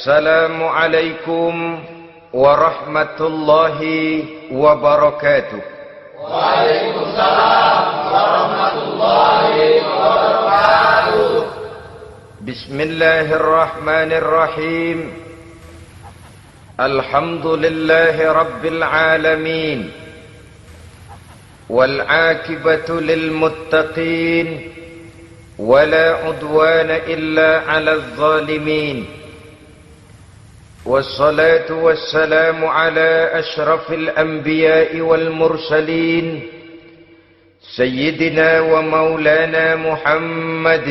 Assalamualaikum warahmatullahi wabarakatuh. Waalaikumsalam warahmatullahi wabarakatuh. Bismillahirrahmanirrahim. Alhamdulillahi rabbil alamin. Wal aqibatu lil muttaqin. ولا عدوان إلا على الظالمين والصلاة والسلام على أشرف الأنبياء والمرسلين سيدنا ومولانا محمد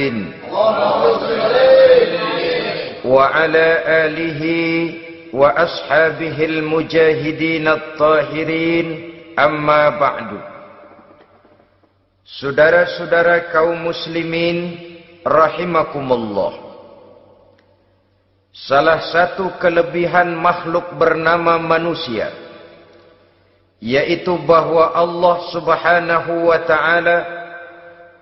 وعلى آله وأصحابه المجاهدين الطاهرين أما بعد. Saudara-saudara kaum muslimin rahimakumullah. Salah satu kelebihan makhluk bernama manusia, yaitu bahwa Allah Subhanahu wa ta'ala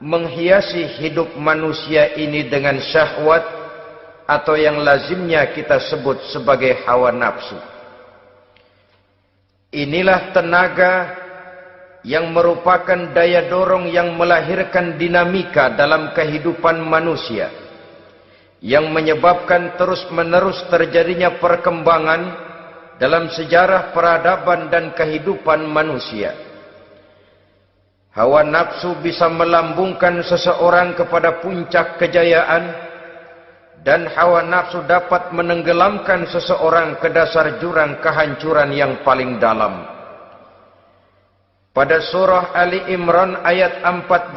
menghiasi hidup manusia ini dengan syahwat, atau yang lazimnya kita sebut sebagai hawa nafsu. Inilah tenaga yang merupakan daya dorong yang melahirkan dinamika dalam kehidupan manusia, yang menyebabkan terus-menerus terjadinya perkembangan dalam sejarah peradaban dan kehidupan manusia. Hawa nafsu bisa melambungkan seseorang kepada puncak kejayaan, dan hawa nafsu dapat menenggelamkan seseorang ke dasar jurang kehancuran yang paling dalam. Pada surah Ali Imran ayat 14,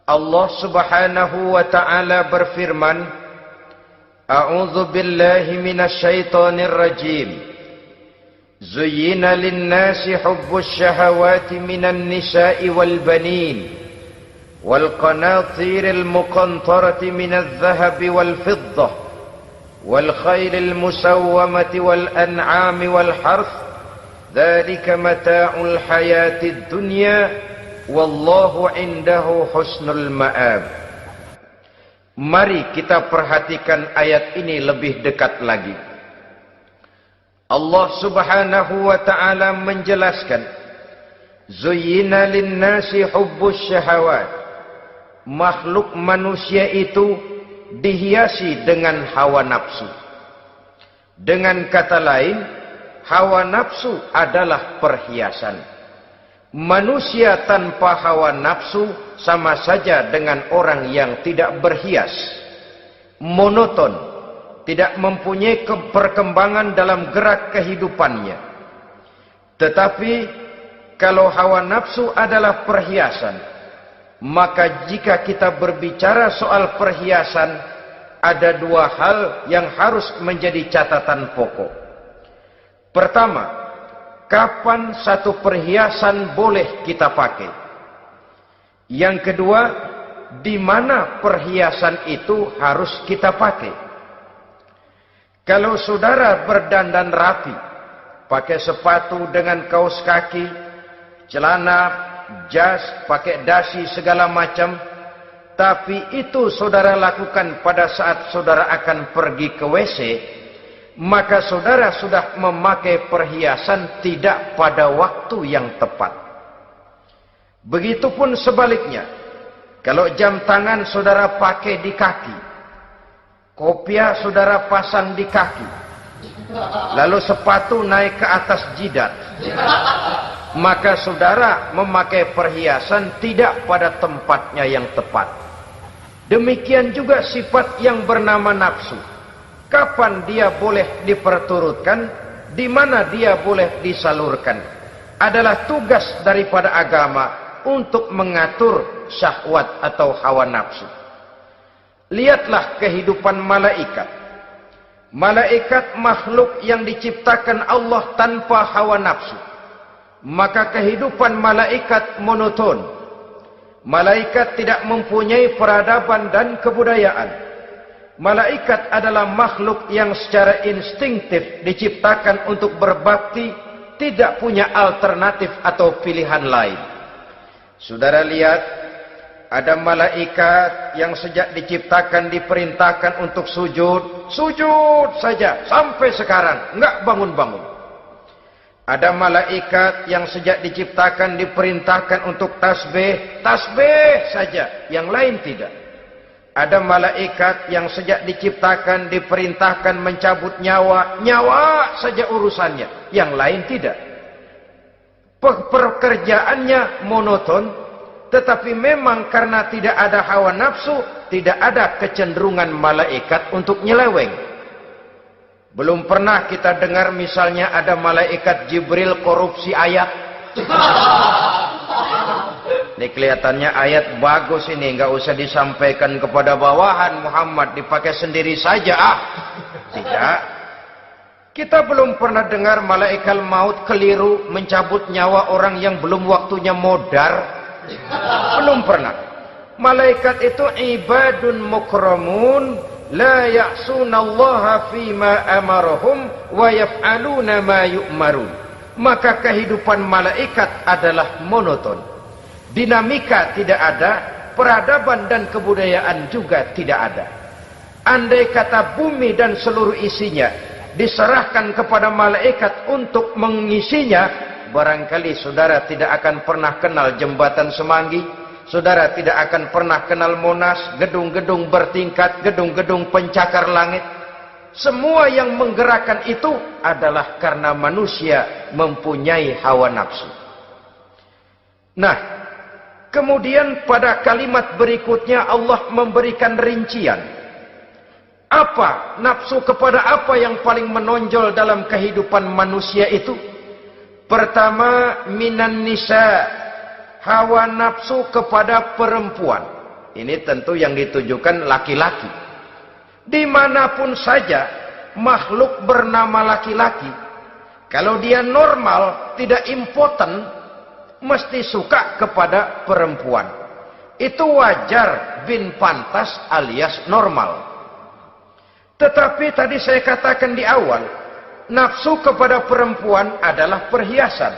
Allah Subhanahu wa ta'ala berfirman, A'udzu billahi minasy syaithanir rajim. Zuyyina lin-nasi hubbus syahawati minan nisa'i wal banin wal qanatiril muqantarati minadh dhahabi wal fiddah wal khailil musawwamati wal an'ami wal harth. Dzalika mata'ul hayatid dunya wallahu 'indahu husnul ma'ab. Mari kita perhatikan ayat ini lebih dekat lagi. Allah Subhanahu wa ta'ala menjelaskan, Zuyyina lin-nasi hubbus syahawat. Makhluk manusia itu dihiasi dengan hawa nafsu. Dengan kata lain, hawa nafsu adalah perhiasan. Manusia tanpa hawa nafsu sama saja dengan orang yang tidak berhias, monoton, tidak mempunyai perkembangan dalam gerak kehidupannya. Tetapi kalau hawa nafsu adalah perhiasan, maka jika kita berbicara soal perhiasan, ada dua hal yang harus menjadi catatan pokok. Pertama, kapan satu perhiasan boleh kita pakai? Yang kedua, di mana perhiasan itu harus kita pakai? Kalau saudara berdandan rapi, pakai sepatu dengan kaos kaki, celana, jas, pakai dasi segala macam, tapi itu saudara lakukan pada saat saudara akan pergi ke WC, maka saudara sudah memakai perhiasan tidak pada waktu yang tepat. Begitupun sebaliknya, kalau jam tangan saudara pakai di kaki, kopiah saudara pasang di kaki, lalu sepatu naik ke atas jidat, maka saudara memakai perhiasan tidak pada tempatnya yang tepat. Demikian juga sifat yang bernama nafsu. Kapan dia boleh diperturutkan, di mana dia boleh disalurkan, adalah tugas daripada agama untuk mengatur syahwat atau hawa nafsu. Lihatlah kehidupan malaikat. Malaikat makhluk yang diciptakan Allah tanpa hawa nafsu. Maka kehidupan malaikat monoton. Malaikat tidak mempunyai peradaban dan kebudayaan. Malaikat adalah makhluk yang secara instingtif diciptakan untuk berbakti, tidak punya alternatif atau pilihan lain. Saudara lihat, Ada malaikat yang sejak diciptakan diperintahkan untuk sujud, sujud saja sampai sekarang, enggak bangun-bangun. Ada malaikat yang sejak diciptakan diperintahkan untuk tasbih, tasbih saja, yang lain tidak. Ada malaikat yang sejak diciptakan diperintahkan mencabut nyawa, nyawa saja urusannya, yang lain tidak. Pekerjaannya monoton. Tetapi memang karena tidak ada hawa nafsu, tidak ada kecenderungan malaikat untuk nyeleweng. Belum pernah kita dengar misalnya ada malaikat Jibril korupsi ayat. Ini kelihatannya ayat bagus ini, nggak usah disampaikan kepada bawahan Muhammad, dipakai sendiri saja. Tidak. Kita belum pernah dengar malaikat maut keliru mencabut nyawa orang yang belum waktunya modar. Belum pernah. Malaikat itu ibadun mukramun la ya'sunallaha fima amarahum wa yaf'aluna ma yu'marun. Maka kehidupan malaikat adalah monoton. Dinamika tidak ada, peradaban dan kebudayaan juga tidak ada. Andai kata bumi dan seluruh isinya diserahkan kepada malaikat untuk mengisinya, barangkali saudara tidak akan pernah kenal jembatan Semanggi, saudara tidak akan pernah kenal Monas, gedung-gedung bertingkat, gedung-gedung pencakar langit. Semua yang menggerakkan itu adalah karena manusia mempunyai hawa nafsu. Nah, kemudian pada kalimat berikutnya Allah memberikan rincian. Apa nafsu kepada apa yang paling menonjol dalam kehidupan manusia itu? Pertama, minan nisa, hawa nafsu kepada perempuan. Ini tentu yang ditujukan laki-laki. Dimanapun saja makhluk bernama laki-laki, kalau dia normal, tidak impoten, mesti suka kepada perempuan. Itu wajar, bin pantas alias normal. Tetapi tadi saya katakan di awal, nafsu kepada perempuan adalah perhiasan.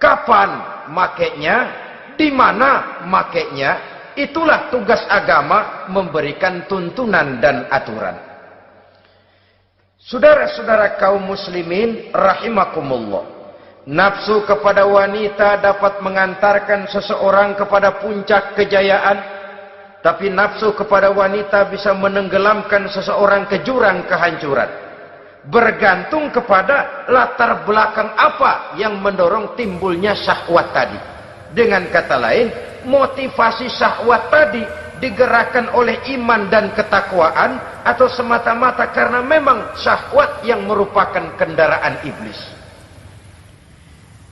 Kapan makainya, di mana makainya, itulah tugas agama memberikan tuntunan dan aturan. Saudara-saudara kaum muslimin rahimakumullah, nafsu kepada wanita dapat mengantarkan seseorang kepada puncak kejayaan, tapi nafsu kepada wanita bisa menenggelamkan seseorang ke jurang kehancuran. Bergantung kepada latar belakang apa yang mendorong timbulnya syahwat tadi. Dengan kata lain, motivasi syahwat tadi digerakkan oleh iman dan ketakwaan, atau semata-mata karena memang syahwat yang merupakan kendaraan iblis.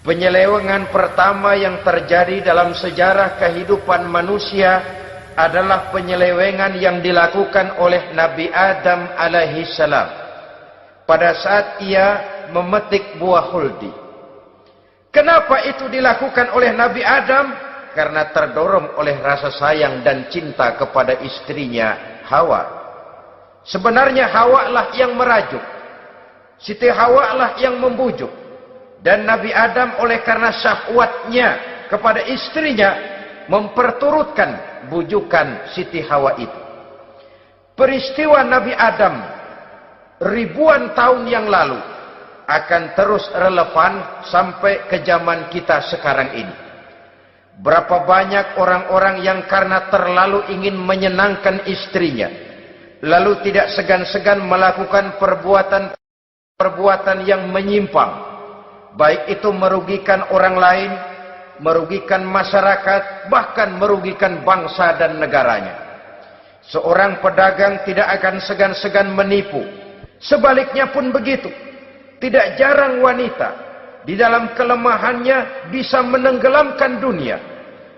Penyelewengan pertama yang terjadi dalam sejarah kehidupan manusia adalah penyelewengan yang dilakukan oleh Nabi Adam alaihi salam pada saat ia memetik buah huldi. Kenapa itu dilakukan oleh Nabi Adam? Karena terdorong oleh rasa sayang dan cinta kepada istrinya Hawa. Sebenarnya Hawa lah yang merajuk, Siti Hawa lah yang membujuk, dan Nabi Adam oleh karena syahwatnya kepada istrinya memperturutkan bujukan Siti Hawa itu. Peristiwa Nabi Adam ribuan tahun yang lalu akan terus relevan sampai ke zaman kita sekarang ini. Berapa banyak orang-orang yang karena terlalu ingin menyenangkan istrinya, lalu tidak segan-segan melakukan perbuatan yang menyimpang, baik itu merugikan orang lain, merugikan masyarakat, bahkan merugikan bangsa dan negaranya. Seorang pedagang tidak akan segan-segan menipu. Sebaliknya pun begitu. Tidak jarang wanita di dalam kelemahannya bisa menenggelamkan dunia.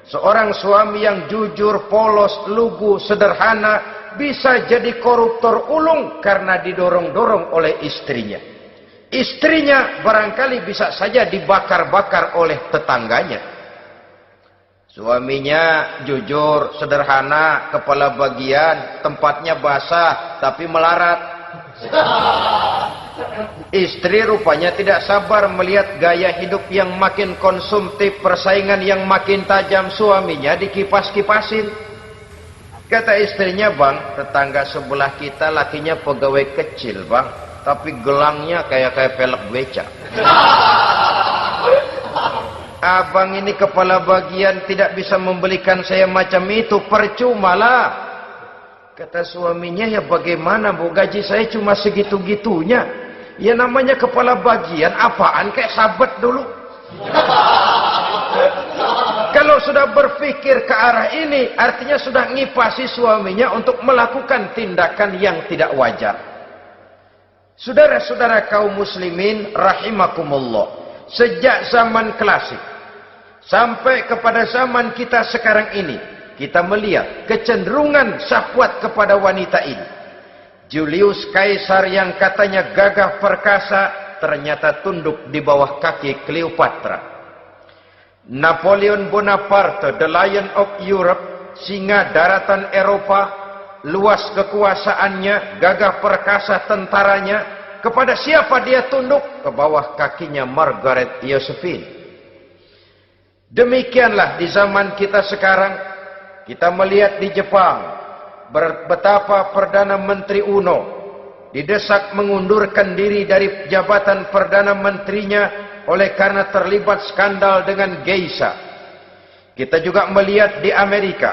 Seorang suami yang jujur, polos, lugu, sederhana bisa jadi koruptor ulung karena didorong-dorong oleh istrinya. Istrinya barangkali bisa saja dibakar-bakar oleh tetangganya. Suaminya jujur, sederhana, kepala bagian, tempatnya basah tapi melarat. Istri rupanya tidak sabar melihat gaya hidup yang makin konsumtif, persaingan yang makin tajam. Suaminya dikipas-kipasin. Kata istrinya, bang, tetangga sebelah kita lakinya pegawai kecil, bang, tapi gelangnya kayak pelek beca. Abang ini kepala bagian tidak bisa membelikan saya macam itu, percumalah. Kata suaminya, ya bagaimana bu, gaji saya cuma segitu-gitunya. Ya namanya kepala bagian, apaan, kayak sabet dulu. Kalau sudah berpikir ke arah ini, artinya sudah ngipasi suaminya untuk melakukan tindakan yang tidak wajar. Saudara-saudara kaum muslimin rahimakumullah, sejak zaman klasik sampai kepada zaman kita sekarang ini, kita melihat kecenderungan syahwat kepada wanita ini. Julius Kaisar yang katanya gagah perkasa, ternyata tunduk di bawah kaki Cleopatra. Napoleon Bonaparte, the Lion of Europe, singa daratan Eropa, luas kekuasaannya, gagah perkasa tentaranya, kepada siapa dia tunduk? Ke bawah kakinya Margaret Josephine. Demikianlah di zaman kita sekarang, kita melihat di Jepang, betapa Perdana Menteri Uno didesak mengundurkan diri dari jabatan Perdana Menterinya oleh karena terlibat skandal dengan geisha. Kita juga melihat di Amerika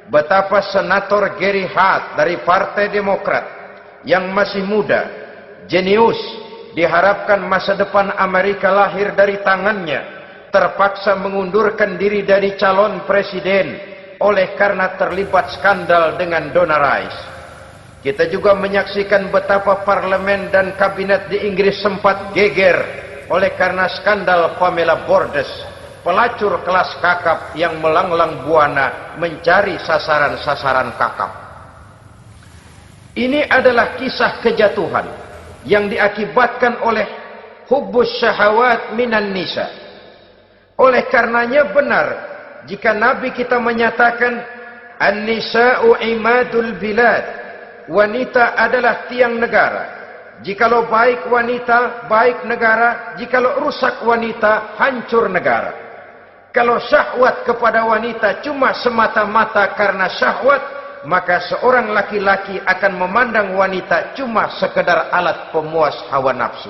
betapa Senator Gary Hart dari Partai Demokrat yang masih muda, jenius, diharapkan masa depan Amerika lahir dari tangannya, terpaksa mengundurkan diri dari calon presiden oleh karena terlibat skandal dengan Donna Rice. Kita juga menyaksikan betapa parlemen dan kabinet di Inggris sempat geger oleh karena skandal Pamela Bordes, pelacur kelas kakap yang melanglang buana mencari sasaran-sasaran kakap. Ini adalah kisah kejatuhan yang diakibatkan oleh hubbus syahawat minan nisa. Oleh karenanya benar jika Nabi kita menyatakan an-nisa'u imadul bilad, wanita adalah tiang negara. Jikalau baik wanita, baik negara. Jikalau rusak wanita, hancur negara. Kalau syahwat kepada wanita cuma semata-mata karena syahwat, maka seorang laki-laki akan memandang wanita cuma sekedar alat pemuas hawa nafsu.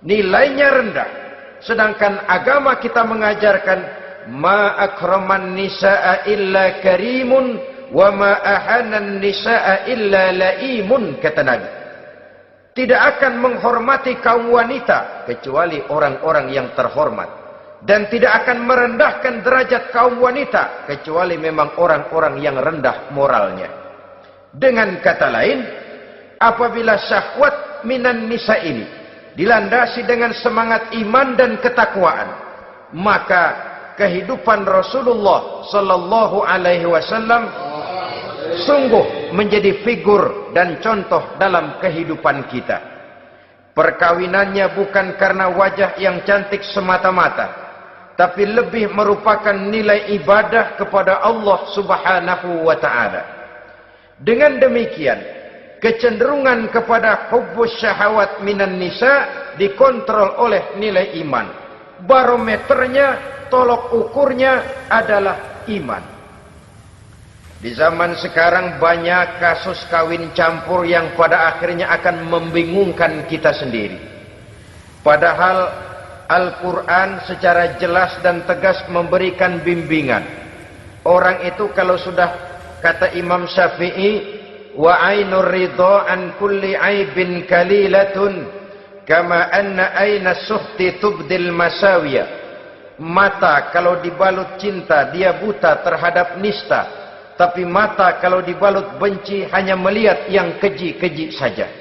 Nilainya rendah. Sedangkan agama kita mengajarkan ma akraman nisaa illa karimun wa ma ahanan nisaa illa laimun, kata Nabi. Tidak akan menghormati kaum wanita kecuali orang-orang yang terhormat, dan tidak akan merendahkan derajat kaum wanita kecuali memang orang-orang yang rendah moralnya. Dengan kata lain, apabila syahwat minan nisa ini dilandasi dengan semangat iman dan ketakwaan, maka kehidupan Rasulullah sallallahu alaihi wasallam sungguh menjadi figur dan contoh dalam kehidupan kita. Perkawinannya bukan karena wajah yang cantik semata-mata, tapi lebih merupakan nilai ibadah kepada Allah Subhanahu wa taala. Dengan demikian, kecenderungan kepada hubbus syahawat minan nisa dikontrol oleh nilai iman. Barometernya, tolok ukurnya adalah iman. Di zaman sekarang banyak kasus kawin campur yang pada akhirnya akan membingungkan kita sendiri. Padahal Al-Quran secara jelas dan tegas memberikan bimbingan. Orang itu kalau sudah, kata Imam Syafi'i, wa ainur ridha an kulli aibin kalilatun kama anna aina suhti tubdil masawiyah. Mata kalau dibalut cinta dia buta terhadap nista, tapi mata kalau dibalut benci hanya melihat yang keji-keji saja.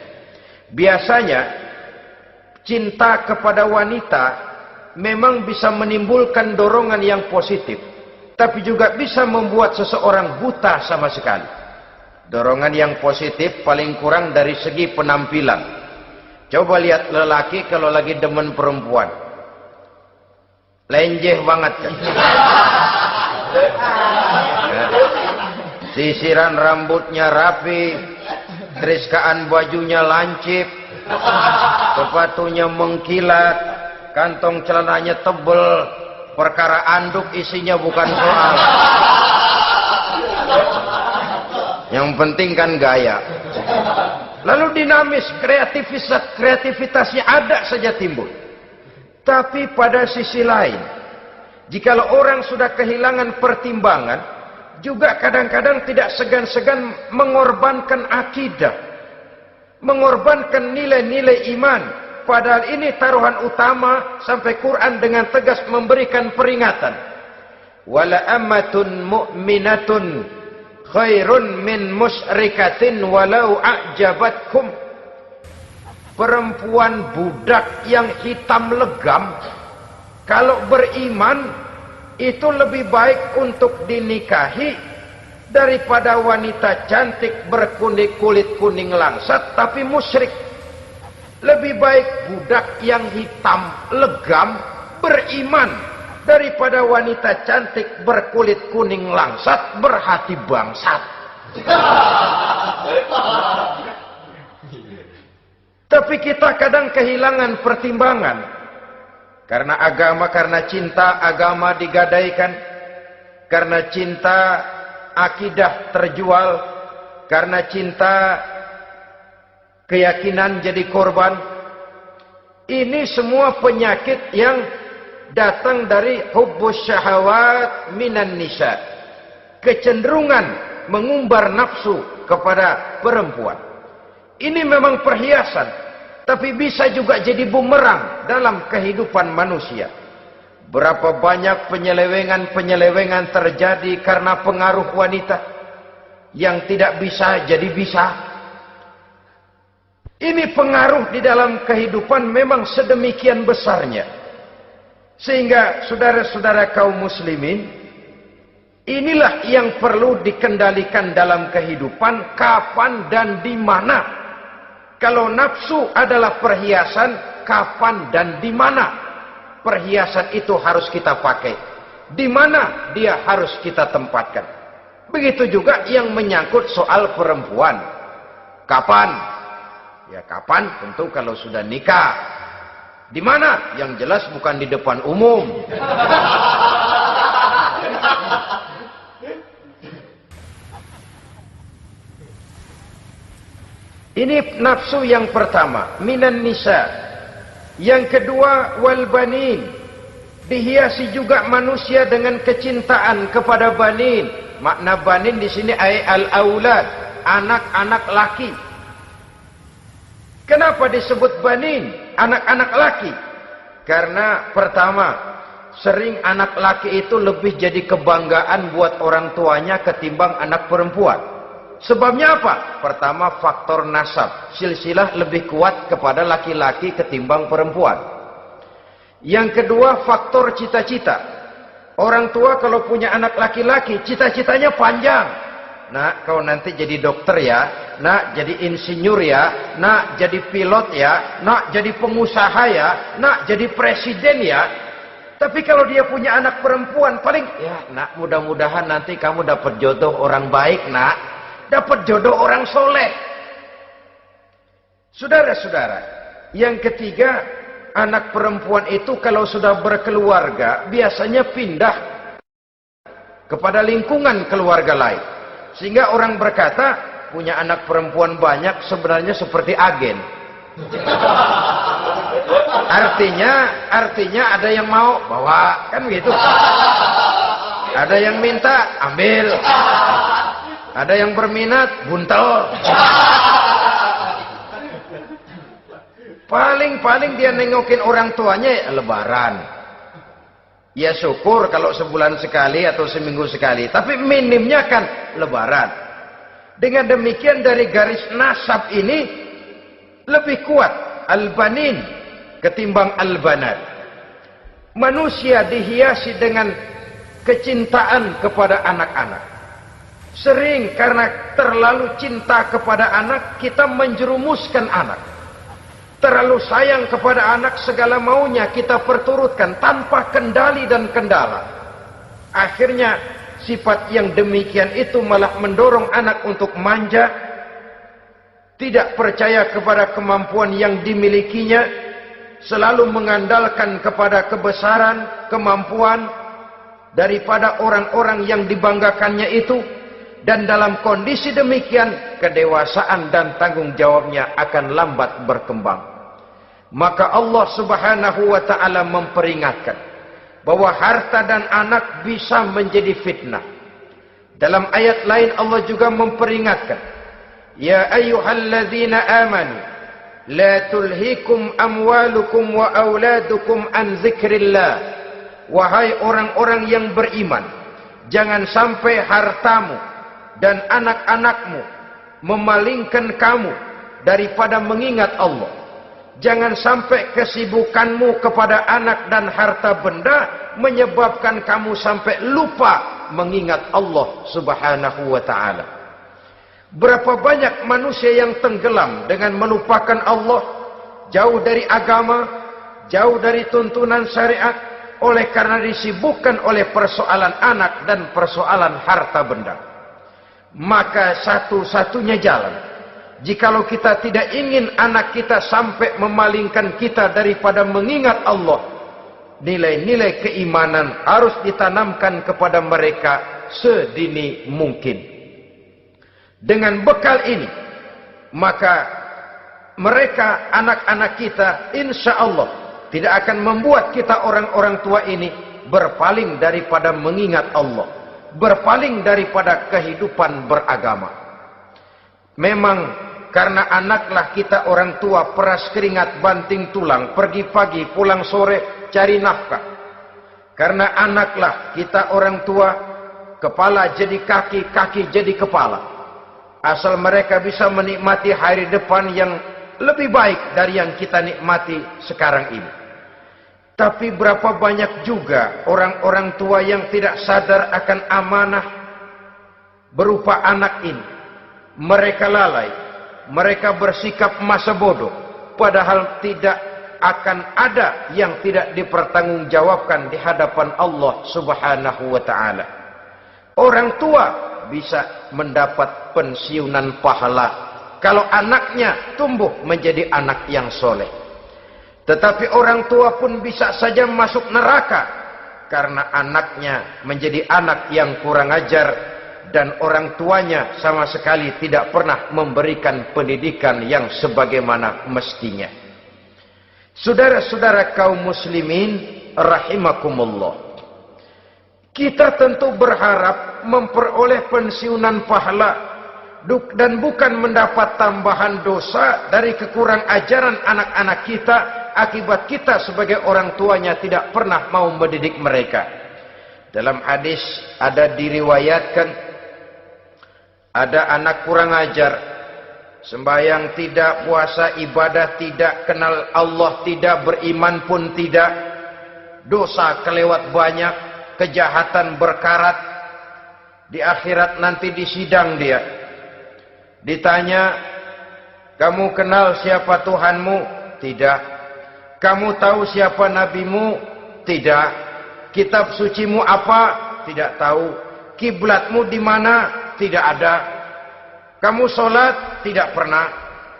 Biasanya cinta kepada wanita memang bisa menimbulkan dorongan yang positif, tapi juga bisa membuat seseorang buta sama sekali. Dorongan yang positif paling kurang dari segi penampilan. Coba lihat lelaki kalau lagi demen perempuan, lenjeh banget kan? sisiran rambutnya rapi, teriskaan bajunya lancip, sepatunya mengkilat, kantong celananya tebel, perkara anduk isinya bukan soal. Yang penting kan gaya. Lalu dinamis, kreativitasnya ada saja timbul. Tapi pada sisi lain, jikalau orang sudah kehilangan pertimbangan, juga kadang-kadang tidak segan-segan mengorbankan akidah, mengorbankan nilai-nilai iman. Padahal ini taruhan utama, sampai Quran dengan tegas memberikan peringatan. Wala ammatun mu'minatun khairun min musyrikatin walau a'jabatkum. Perempuan budak yang hitam legam, kalau beriman, itu lebih baik untuk dinikahi daripada wanita cantik berkulit kuning langsat tapi musyrik. Lebih baik budak yang hitam legam beriman daripada wanita cantik berkulit kuning langsat berhati bangsat. Tapi kita kadang kehilangan pertimbangan. Karena agama, karena cinta agama digadaikan. Karena cinta akidah terjual. Karena cinta keyakinan jadi korban. Ini semua penyakit yang datang dari hubbus syahawat minan nisa, kecenderungan mengumbar nafsu kepada perempuan. Ini memang perhiasan, tapi bisa juga jadi bumerang dalam kehidupan manusia. Berapa banyak penyelewengan terjadi karena pengaruh wanita yang tidak bisa jadi bisa. Ini pengaruh di dalam kehidupan memang sedemikian besarnya. Sehingga saudara-saudara kaum muslimin, inilah yang perlu dikendalikan dalam kehidupan, kapan dan di mana. Kalau nafsu adalah perhiasan, kapan dan di mana perhiasan itu harus kita pakai. Di mana dia harus kita tempatkan. Begitu juga yang menyangkut soal perempuan. Kapan? Ya kapan? Tentu kalau sudah nikah. Di mana? Yang jelas bukan di depan umum. Ini nafsu yang pertama, minan nisa. Yang kedua, wal banin. Dihiasi juga manusia dengan kecintaan kepada banin. Makna banin di sini al-aulad, anak-anak laki. Kenapa disebut banin, anak-anak laki? Karena pertama, sering anak laki itu lebih jadi kebanggaan buat orang tuanya ketimbang anak perempuan. Sebabnya apa? Pertama, faktor nasab. Silsilah lebih kuat kepada laki-laki ketimbang perempuan. Yang kedua, faktor cita-cita. Orang tua kalau punya anak laki-laki, cita-citanya panjang. Nak, kau nanti jadi dokter ya. Nak, jadi insinyur ya. Nak, jadi pilot ya. Nak, jadi pengusaha ya. Nak, jadi presiden ya. Tapi kalau dia punya anak perempuan, paling, ya nak, mudah-mudahan nanti kamu dapat jodoh orang baik nak. Dapat jodoh orang soleh. Saudara-saudara, yang ketiga, anak perempuan itu kalau sudah berkeluarga, biasanya pindah kepada lingkungan keluarga lain. Sehingga orang berkata, punya anak perempuan banyak sebenarnya seperti agen. Artinya ada yang mau bawa, kan gitu. Ada yang minta, ambil. Ada yang berminat, buntel. Paling dia nengokin orang tuanya ya lebaran. Ya syukur kalau sebulan sekali atau seminggu sekali. Tapi minimnya kan lebaran. Dengan demikian dari garis nasab ini lebih kuat al-banin ketimbang al-banat. Manusia dihiasi dengan kecintaan kepada anak-anak. Sering karena terlalu cinta kepada anak, kita menjerumuskan anak. Terlalu sayang kepada anak, segala maunya kita perturutkan tanpa kendali dan kendala. Akhirnya sifat yang demikian itu malah mendorong anak untuk manja, tidak percaya kepada kemampuan yang dimilikinya, selalu mengandalkan kepada kebesaran, kemampuan daripada orang-orang yang dibanggakannya itu. Dan dalam kondisi demikian, kedewasaan dan tanggung jawabnya akan lambat berkembang. Maka Allah Subhanahu wa ta'ala memperingatkan bahwa harta dan anak bisa menjadi fitnah. Dalam ayat lain Allah juga memperingatkan, ya ayyuhalladzina amanu la tulhikum amwalukum wa auladukum an dzikrillah. Wahai orang-orang yang beriman, jangan sampai hartamu dan anak-anakmu memalingkan kamu daripada mengingat Allah. Jangan sampai kesibukanmu kepada anak dan harta benda menyebabkan kamu sampai lupa mengingat Allah Subhanahu wa ta'ala. Berapa banyak manusia yang tenggelam dengan melupakan Allah, jauh dari agama, jauh dari tuntunan syariat, oleh karena disibukkan oleh persoalan anak dan persoalan harta benda. Maka satu-satunya jalan, jikalau kita tidak ingin anak kita sampai memalingkan kita daripada mengingat Allah, nilai-nilai keimanan harus ditanamkan kepada mereka sedini mungkin. Dengan bekal ini, maka mereka, anak-anak kita, insya Allah tidak akan membuat kita orang-orang tua ini berpaling daripada mengingat Allah, berpaling daripada kehidupan beragama. Memang karena anaklah kita orang tua peras keringat banting tulang, pergi pagi pulang sore cari nafkah. Karena anaklah kita orang tua, kepala jadi kaki, kaki jadi kepala. Asal mereka bisa menikmati hari depan yang lebih baik dari yang kita nikmati sekarang ini. Tapi berapa banyak juga orang-orang tua yang tidak sadar akan amanah berupa anak ini. Mereka lalai, mereka bersikap masa bodoh, padahal tidak akan ada yang tidak dipertanggungjawabkan di hadapan Allah Subhanahu wa ta'ala. Orang tua bisa mendapat pensiunan pahala kalau anaknya tumbuh menjadi anak yang soleh. Tetapi orang tua pun bisa saja masuk neraka karena anaknya menjadi anak yang kurang ajar dan orang tuanya sama sekali tidak pernah memberikan pendidikan yang sebagaimana mestinya. Saudara-saudara kaum muslimin rahimakumullah, kita tentu berharap memperoleh pensiunan pahala dan bukan mendapat tambahan dosa dari kekurang ajaran anak-anak kita akibat kita sebagai orang tuanya tidak pernah mau mendidik mereka. Dalam hadis ada diriwayatkan, ada anak kurang ajar, sembahyang tidak, puasa ibadah tidak, kenal Allah tidak, beriman pun tidak, dosa kelewat banyak, kejahatan berkarat. Di akhirat nanti disidang dia, ditanya, kamu kenal siapa Tuhanmu? Tidak. Kamu tahu siapa nabimu? Tidak. Kitab sucimu apa? Tidak tahu. Kiblatmu di mana? Tidak ada. Kamu sholat? Tidak pernah.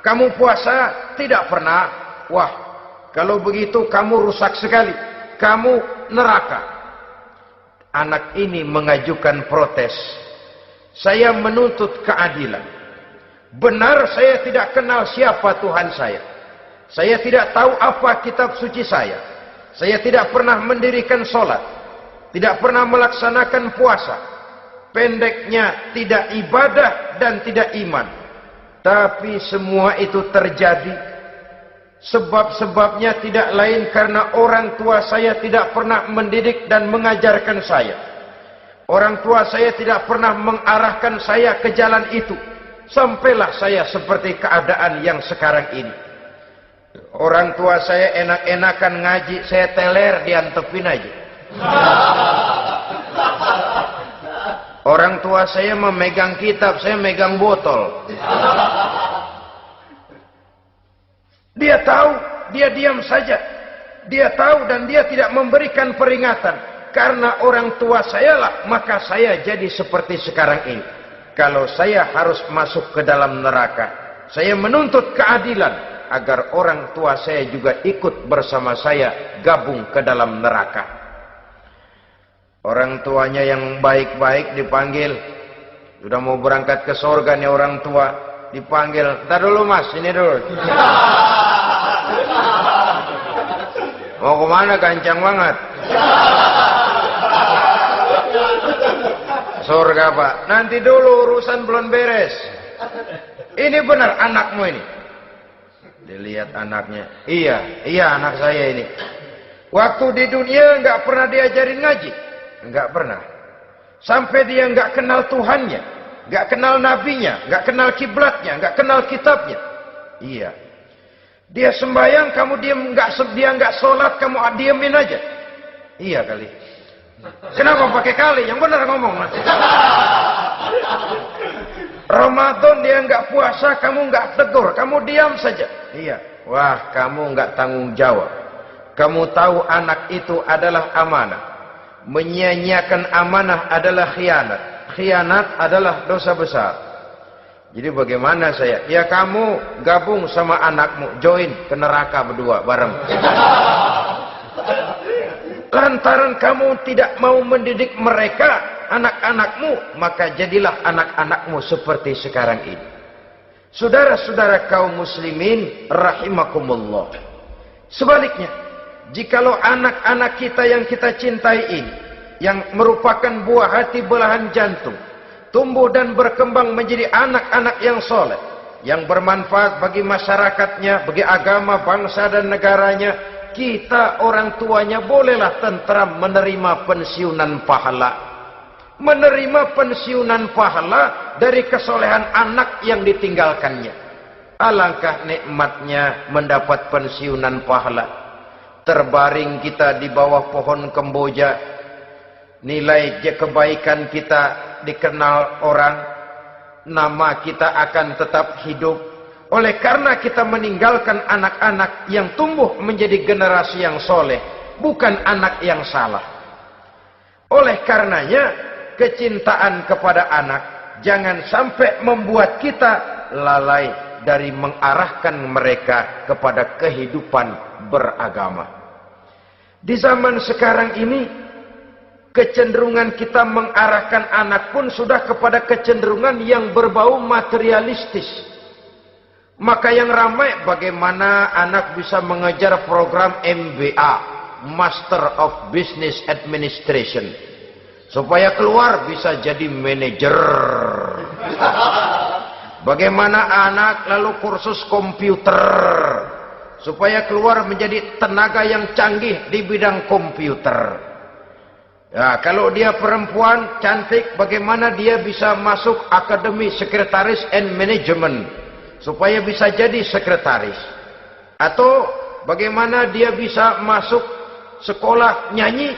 Kamu puasa? Tidak pernah. Wah, kalau begitu kamu rusak sekali. Kamu neraka. Anak ini mengajukan protes. Saya menuntut keadilan. Benar saya tidak kenal siapa Tuhan saya. Saya tidak tahu apa kitab suci saya. Saya tidak pernah mendirikan sholat. Tidak pernah melaksanakan puasa. Pendeknya tidak ibadah dan tidak iman. Tapi semua itu terjadi. Sebab-sebabnya tidak lain karena orang tua saya tidak pernah mendidik dan mengajarkan saya. Orang tua saya tidak pernah mengarahkan saya ke jalan itu. Sampailah saya seperti keadaan yang sekarang ini. Orang tua saya enak-enakan ngaji, saya teler diantepin aja. Orang tua saya memegang kitab, saya megang botol. Dia tahu, dia diam saja. Dia tahu dan dia tidak memberikan peringatan. karena orang tua saya lah, maka saya jadi seperti sekarang ini. Kalau saya harus masuk ke dalam neraka, saya menuntut keadilan agar orang tua saya juga ikut bersama saya gabung ke dalam neraka. Orang tuanya yang baik-baik dipanggil, sudah mau berangkat ke surga nih orang tua, dipanggil, "Ntar dulu mas, ini dulu." Mau kemana, gancang banget? Surga pak, nanti dulu urusan belum beres. Ini benar anakmu ini? Dilihat anaknya, iya anak saya ini. Waktu di dunia nggak pernah diajarin ngaji, nggak pernah. Sampai dia nggak kenal Tuhannya, nggak kenal nabinya, nggak kenal kiblatnya, nggak kenal kitabnya. Iya. Dia sembahyang, kamu diam, dia nggak sholat, kamu diemin aja. Iya kali. Kenapa pakai kali? Yang benar ngomong. Ramadan dia nggak puasa, kamu nggak tegur, kamu diam saja. Iya. Wah, kamu nggak tanggung jawab. Kamu tahu anak itu adalah amanah. Menyia-nyiakan amanah adalah khianat. Khianat adalah dosa besar. Jadi bagaimana saya? Ya kamu gabung sama anakmu, join ke neraka berdua bareng. Lantaran kamu tidak mau mendidik mereka, anak-anakmu, maka jadilah anak-anakmu seperti sekarang ini. Saudara-saudara kaum muslimin rahimakumullah. Sebaliknya, jikalau anak-anak kita yang kita cintai ini, yang merupakan buah hati belahan jantung, tumbuh dan berkembang menjadi anak-anak yang soleh, yang bermanfaat bagi masyarakatnya, bagi agama, bangsa dan negaranya, kita orang tuanya bolehlah tentram menerima pensiunan pahala. Menerima pensiunan pahala dari kesolehan anak yang ditinggalkannya. Alangkah nikmatnya mendapat pensiunan pahala. Terbaring kita di bawah pohon kemboja, nilai kebaikan kita dikenal orang, nama kita akan tetap hidup. Oleh karena kita meninggalkan anak-anak yang tumbuh menjadi generasi yang soleh, bukan anak yang salah. Oleh karenanya, kecintaan kepada anak jangan sampai membuat kita lalai dari mengarahkan mereka kepada kehidupan beragama. Di zaman sekarang ini, kecenderungan kita mengarahkan anak pun sudah kepada kecenderungan yang berbau materialistis. Maka yang ramai bagaimana anak bisa mengejar program MBA, Master of Business Administration, supaya keluar bisa jadi manajer. Bagaimana anak lalu kursus komputer, supaya keluar menjadi tenaga yang canggih di bidang komputer. Ya, kalau dia perempuan cantik, bagaimana dia bisa masuk Akademi Sekretaris and Management supaya bisa jadi sekretaris? Atau bagaimana dia bisa masuk sekolah nyanyi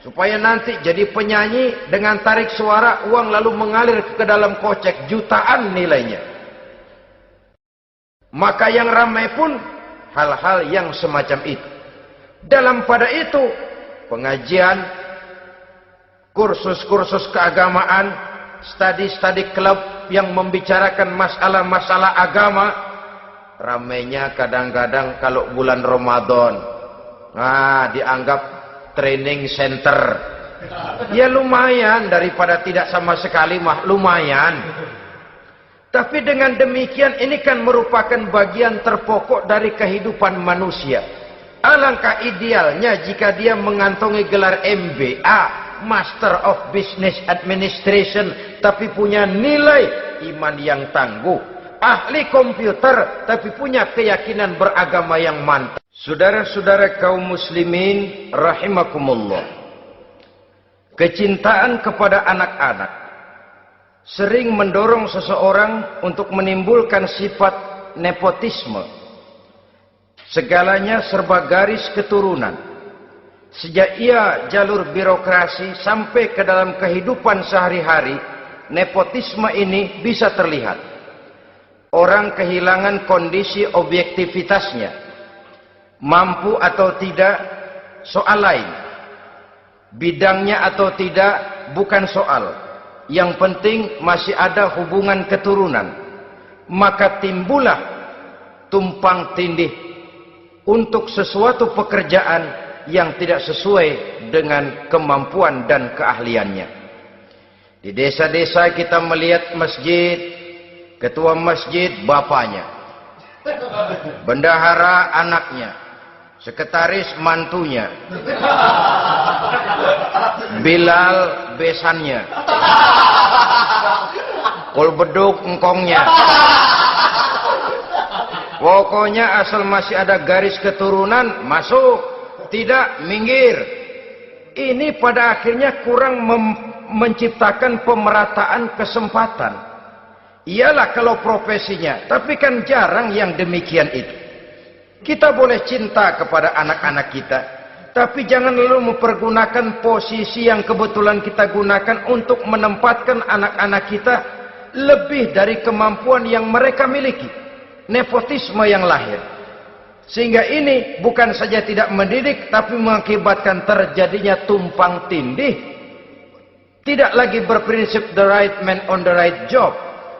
supaya nanti jadi penyanyi dengan tarik suara, uang lalu mengalir ke dalam kocek jutaan nilainya. Maka yang ramai pun hal-hal yang semacam itu. Dalam pada itu, pengajian, kursus-kursus keagamaan, studi-studi klub yang membicarakan masalah-masalah agama, ramainya kadang-kadang kalau bulan Ramadan, dianggap training center. Ya lumayan, daripada tidak sama sekali mah lumayan. Tapi dengan demikian ini kan merupakan bagian terpokok dari kehidupan manusia. Alangkah idealnya jika dia mengantongi gelar MBA, Master of Business Administration, tapi punya nilai iman yang tangguh, ahli komputer, tapi punya keyakinan beragama yang mantap. Saudara-saudara kaum muslimin rahimakumullah, kecintaan kepada anak-anak sering mendorong seseorang untuk menimbulkan sifat nepotisme. Segalanya serba garis keturunan. Sejak ia jalur birokrasi sampai ke dalam kehidupan sehari-hari, nepotisme ini bisa terlihat. Orang kehilangan kondisi objektivitasnya. Mampu atau tidak, soal lain. Bidangnya atau tidak bukan soal. Yang penting masih ada hubungan keturunan. Maka timbullah tumpang tindih untuk sesuatu pekerjaan yang tidak sesuai dengan kemampuan dan keahliannya. Di desa-desa kita melihat masjid, ketua masjid bapaknya, bendahara anaknya, sekretaris mantunya, Bilal besannya, kul beduk engkongnya. Pokoknya asal masih ada garis keturunan, masuk, tidak minggir. Ini pada akhirnya kurang menciptakan pemerataan kesempatan. Iyalah kalau profesinya, tapi kan jarang yang demikian itu. Kita boleh cinta kepada anak-anak kita, tapi jangan lalu mempergunakan posisi yang kebetulan kita gunakan untuk menempatkan anak-anak kita lebih dari kemampuan yang mereka miliki. Nepotisme yang lahir. Sehingga ini bukan saja tidak mendidik, tapi mengakibatkan terjadinya tumpang tindih. Tidak lagi berprinsip the right man on the right job,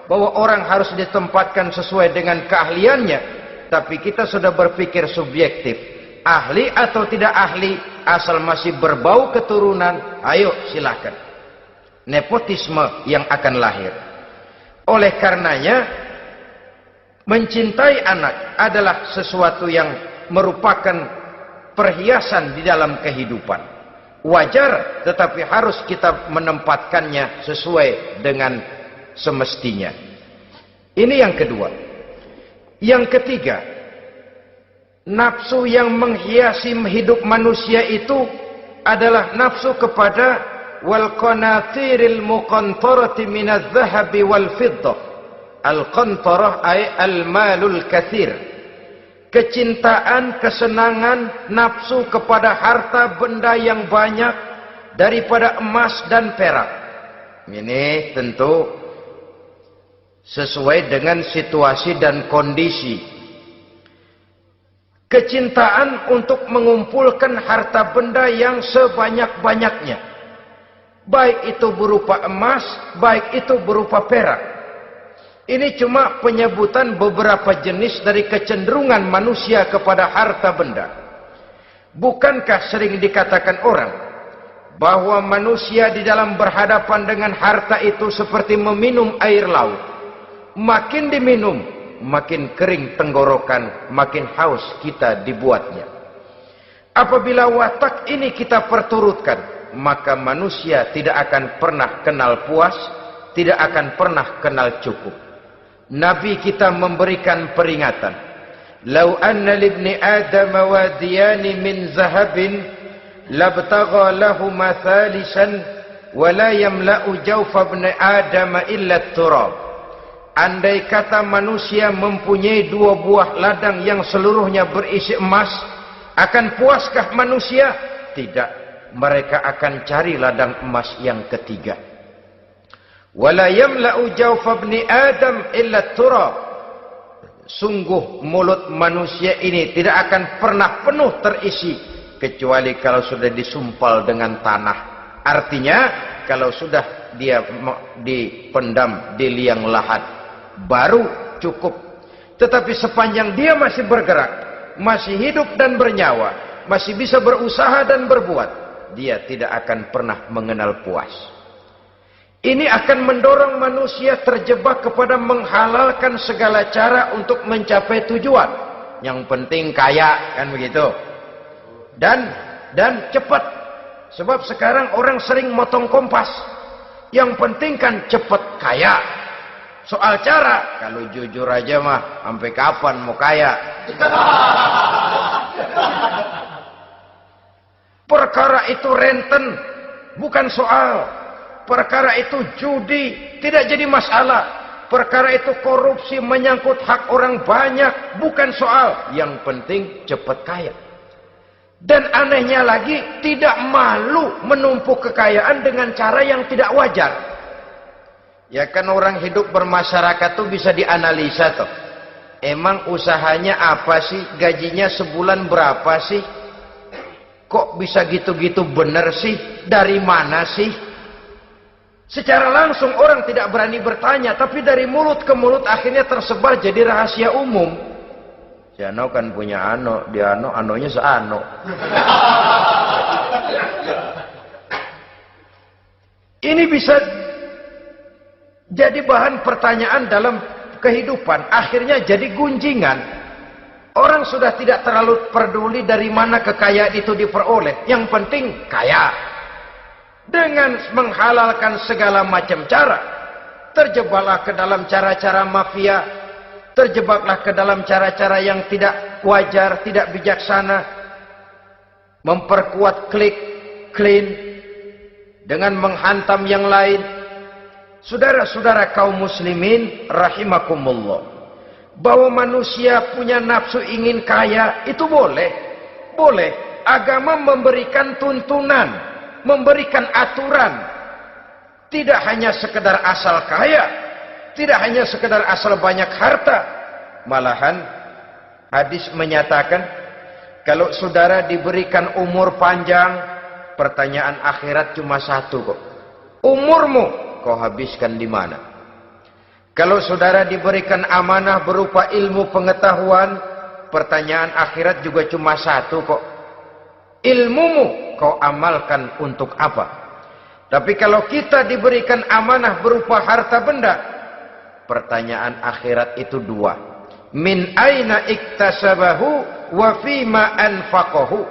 bahwa orang harus ditempatkan sesuai dengan keahliannya. Tapi kita sudah berpikir subjektif, ahli atau tidak ahli, asal masih berbau keturunan, ayo silakan. Nepotisme yang akan lahir. Oleh karenanya, mencintai anak adalah sesuatu yang merupakan perhiasan di dalam kehidupan. Wajar, tetapi harus kita menempatkannya sesuai dengan semestinya. Ini yang kedua. Yang ketiga, nafsu yang menghiasi hidup manusia itu adalah nafsu kepada wal qanatiril muqantarati minadh dhahabi wal fiddah. Al-qantarah ay al-malul katsir. Kecintaan, kesenangan, nafsu kepada harta benda yang banyak daripada emas dan perak. Ini tentu sesuai dengan situasi dan kondisi. Kecintaan untuk mengumpulkan harta benda yang sebanyak-banyaknya. Baik itu berupa emas, baik itu berupa perak. Ini cuma penyebutan beberapa jenis dari kecenderungan manusia kepada harta benda. Bukankah sering dikatakan orang bahwa manusia di dalam berhadapan dengan harta itu seperti meminum air laut. Makin diminum, makin kering tenggorokan, makin haus kita dibuatnya. Apabila watak ini kita perturutkan, maka manusia tidak akan pernah kenal puas, tidak akan pernah kenal cukup. Nabi kita memberikan peringatan. Lau anna libni Adam wadiyani min zahabin labtagha lahuma thalisan wa la yamla'u jawfa ibni Adam illa turab. Andai kata manusia mempunyai dua buah ladang yang seluruhnya berisi emas, akan puaskah manusia? Tidak. Mereka akan cari ladang emas yang ketiga. Wala yamla'u jawfa ibni Adam illa turab. Sungguh mulut manusia ini tidak akan pernah penuh terisi kecuali kalau sudah disumpal dengan tanah. Artinya kalau sudah dia dipendam di liang lahat baru cukup. Tetapi sepanjang dia masih bergerak, masih hidup dan bernyawa, masih bisa berusaha dan berbuat, dia tidak akan pernah mengenal puas. Ini akan mendorong manusia terjebak kepada menghalalkan segala cara untuk mencapai tujuan. Yang penting kaya, kan begitu. Dan cepat. Sebab sekarang orang sering motong kompas. Yang penting kan cepat kaya. Soal cara, kalau jujur aja mah, sampai kapan mau kaya? Perkara itu renten, bukan soal. Perkara itu judi, tidak jadi masalah. Perkara itu korupsi menyangkut hak orang banyak, bukan soal. Yang penting cepat kaya. Dan anehnya lagi, tidak malu menumpuk kekayaan dengan cara yang tidak wajar. Ya kan orang hidup bermasyarakat tuh bisa dianalisa tuh. Emang usahanya apa sih? Gajinya sebulan berapa sih? Kok bisa gitu-gitu benar sih? Dari mana sih? Secara langsung orang tidak berani bertanya, tapi dari mulut ke mulut akhirnya tersebar jadi rahasia umum. Si Ano kan punya ano, dia ano, anonya seano. Ini bisa jadi bahan pertanyaan dalam kehidupan, akhirnya jadi gunjingan. Orang sudah tidak terlalu peduli dari mana kekayaan itu diperoleh. Yang penting kaya. Dengan menghalalkan segala macam cara. Terjebaklah ke dalam cara-cara mafia. Terjebaklah ke dalam cara-cara yang tidak wajar, tidak bijaksana. Memperkuat klik, clean. Dengan menghantam yang lain. Saudara-saudara kaum muslimin rahimakumullah. Bahwa manusia punya nafsu ingin kaya, itu boleh. Boleh. Agama memberikan tuntunan, memberikan aturan. Tidak hanya sekedar asal kaya, tidak hanya sekedar asal banyak harta. Malahan, hadis menyatakan, kalau saudara diberikan umur panjang, pertanyaan akhirat cuma satu kok. Umurmu, kau habiskan di mana? Kalau saudara diberikan amanah berupa ilmu pengetahuan, pertanyaan akhirat juga cuma satu kok. Ilmumu kau amalkan untuk apa? Tapi kalau kita diberikan amanah berupa harta benda, pertanyaan akhirat itu dua. Min aina iktasabahu wa fima anfaqahu.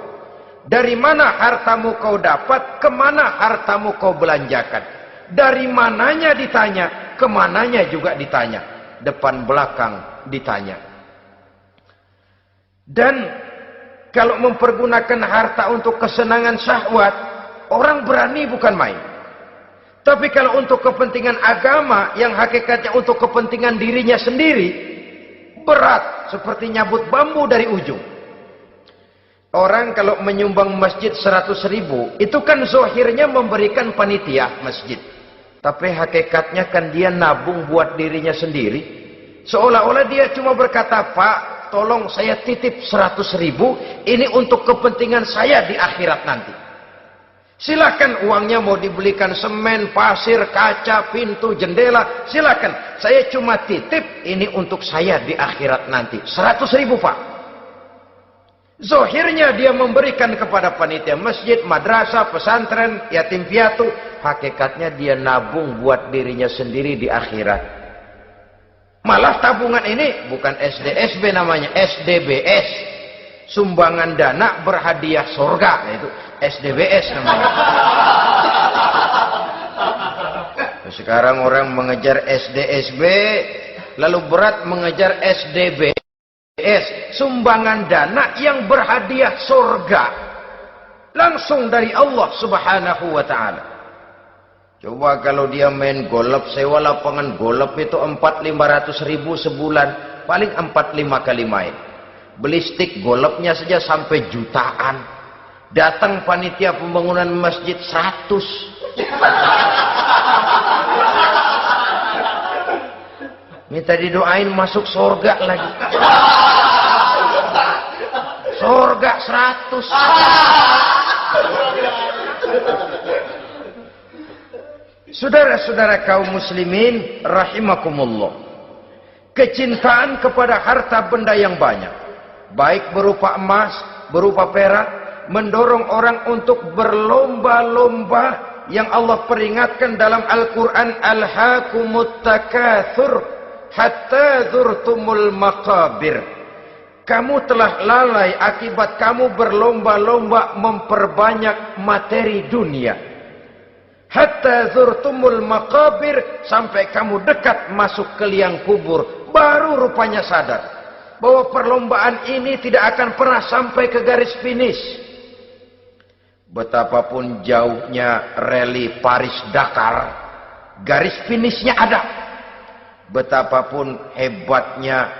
Dari mana hartamu kau dapat, kemana hartamu kau belanjakan. Dari mananya ditanya, kemananya juga ditanya. Depan belakang ditanya. Dan kalau mempergunakan harta untuk kesenangan syahwat, orang berani bukan main. Tapi kalau untuk kepentingan agama, yang hakikatnya untuk kepentingan dirinya sendiri, berat seperti nyabut bambu dari ujung. Orang kalau menyumbang masjid 100.000, itu kan zohirnya memberikan panitia masjid. Tapi hakikatnya kan dia nabung buat dirinya sendiri. Seolah-olah dia cuma berkata, Pak, tolong saya titip 100.000, ini untuk kepentingan saya di akhirat nanti. Silakan uangnya mau dibelikan semen, pasir, kaca, pintu, jendela, silakan. Saya cuma titip, ini untuk saya di akhirat nanti. 100.000 Pak. Zohirnya dia memberikan kepada panitia masjid, madrasah, pesantren, yatim piatu. Hakikatnya dia nabung buat dirinya sendiri di akhirat. Malah tabungan ini bukan SDSB namanya, SDBS. Sumbangan dana berhadiah surga. Itu SDBS namanya. Sekarang orang mengejar SDSB, lalu berat mengejar SDBS. Sumbangan dana yang berhadiah surga. Langsung dari Allah subhanahu wa ta'ala. Coba kalau dia main golf, sewa lapangan golf itu 400-500 ribu sebulan. Paling 4-5 kali main. Beli stick golfnya saja sampai jutaan. Datang panitia pembangunan masjid 100. Minta didoain masuk surga lagi. Surga 100. Saudara-saudara kaum muslimin rahimakumullah. Kecintaan kepada harta benda yang banyak, baik berupa emas, berupa perak, mendorong orang untuk berlomba-lomba yang Allah peringatkan dalam Al-Quran, Alhaakumut takatsur hatta zurtumul maqabir. Kamu telah lalai akibat kamu berlomba-lomba memperbanyak materi dunia. Hatta zurtumul maqabir, sampai kamu dekat masuk ke liang kubur, baru rupanya sadar bahwa perlombaan ini tidak akan pernah sampai ke garis finish. Betapapun jauhnya rally Paris-Dakar, garis finishnya ada. Betapapun hebatnya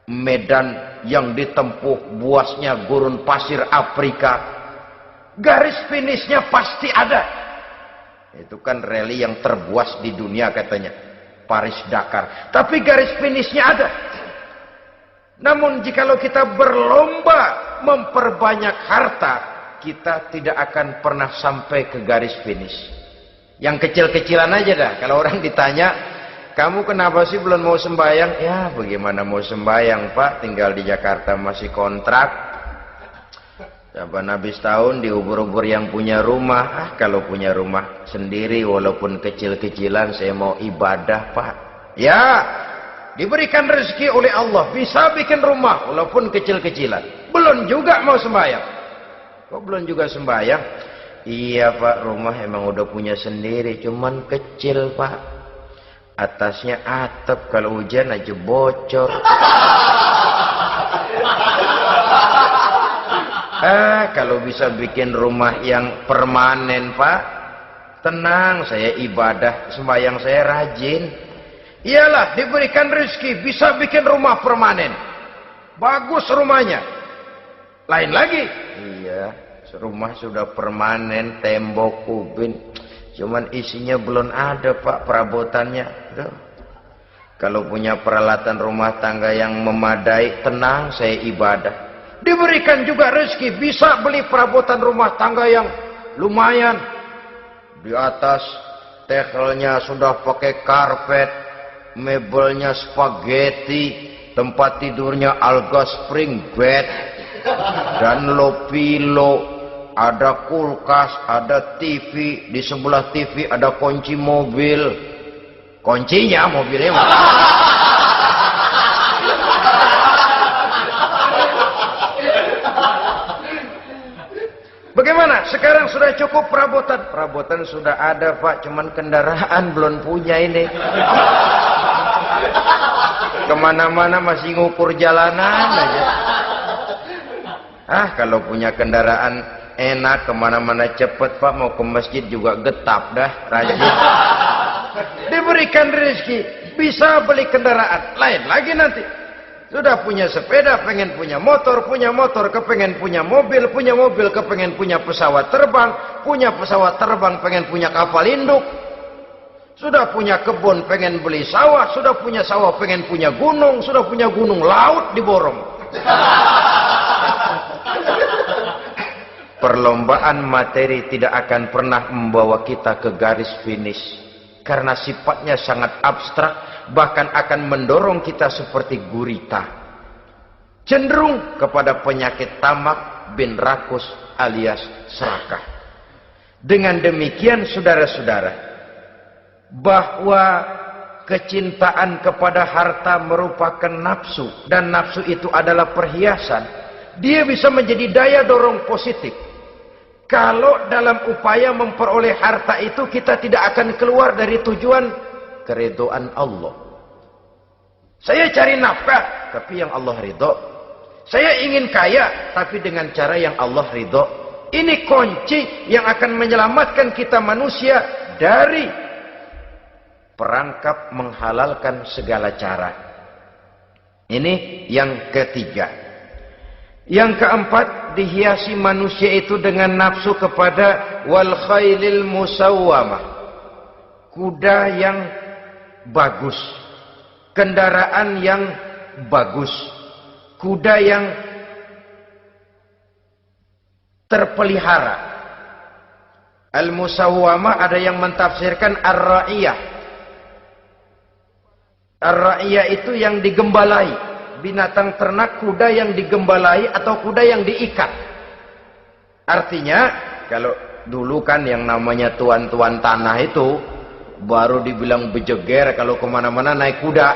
medan yang ditempuh, buasnya gurun pasir Afrika, garis finishnya pasti ada. Itu kan rally yang terbuas di dunia katanya, Paris-Dakar. Tapi garis finishnya ada. Namun jikalau kita berlomba memperbanyak harta, kita tidak akan pernah sampai ke garis finish. Yang kecil-kecilan aja dah. Kalau orang ditanya, kamu kenapa sih belum mau sembahyang? Ya bagaimana mau sembahyang Pak, tinggal di Jakarta masih kontrak. Sampai habis tahun diubur-ubur yang punya rumah. Kalau punya rumah sendiri walaupun kecil-kecilan, saya mau ibadah Pak. Ya, diberikan rezeki oleh Allah, bisa bikin rumah walaupun kecil-kecilan. Belum juga mau sembahyang. Kok belum juga sembahyang? Iya Pak, rumah emang udah punya sendiri, cuman kecil Pak. Atasnya atap, kalau hujan aja bocor. Kalau bisa bikin rumah yang permanen Pak, tenang, saya ibadah, sembahyang saya rajin. Iyalah, diberikan rezeki, bisa bikin rumah permanen. Bagus rumahnya. Lain lagi. Iya, rumah sudah permanen, tembok, kubin. Cuman isinya belum ada Pak, perabotannya. Duh. Kalau punya peralatan rumah tangga yang memadai, tenang, saya ibadah. Diberikan juga rezeki, bisa beli perabotan rumah tangga yang lumayan. Di atas tekelnya sudah pakai karpet, mebelnya spaghetti, tempat tidurnya alga spring bed, dan low pillow, ada kulkas, ada TV, di sebelah TV ada kunci mobil. Kuncinya mobilnya bagaimana? Sekarang sudah cukup perabotan. Perabotan sudah ada Pak, cuman kendaraan belum punya ini. Kemana-mana masih ngukur jalanan aja. Kalau punya kendaraan enak, kemana-mana cepet Pak, mau ke masjid juga getap dah, rajin. Diberikan rezeki, bisa beli kendaraan. Lain lagi nanti. Sudah punya sepeda, pengen punya motor, kepengen punya mobil, kepengen punya pesawat terbang, pengen punya kapal induk. Sudah punya kebun, pengen beli sawah, sudah punya sawah, pengen punya gunung, sudah punya gunung, laut diborong. Perlombaan materi tidak akan pernah membawa kita ke garis finish. Karena sifatnya sangat abstrak, bahkan akan mendorong kita seperti gurita, cenderung kepada penyakit tamak bin rakus alias serakah. Dengan demikian saudara-saudara, bahwa kecintaan kepada harta merupakan nafsu, dan nafsu itu adalah perhiasan, dia bisa menjadi daya dorong positif. Kalau dalam upaya memperoleh harta itu kita tidak akan keluar dari tujuan keridhaan Allah. Saya cari nafkah, tapi yang Allah ridho. Saya ingin kaya, tapi dengan cara yang Allah ridho. Ini kunci yang akan menyelamatkan kita manusia dari perangkap menghalalkan segala cara. Ini yang ketiga. Yang keempat, dihiasi manusia itu dengan nafsu kepada wal khailil musawwamah, kuda yang bagus, kendaraan yang bagus, kuda yang terpelihara. Al-musawwamah ada yang mentafsirkan ar-ra'iyah. Ar-ra'iyah itu yang digembalai. Binatang ternak, kuda yang digembalai atau kuda yang diikat. Artinya, kalau dulu kan yang namanya tuan-tuan tanah itu baru dibilang bejeger kalau kemana-mana naik kuda.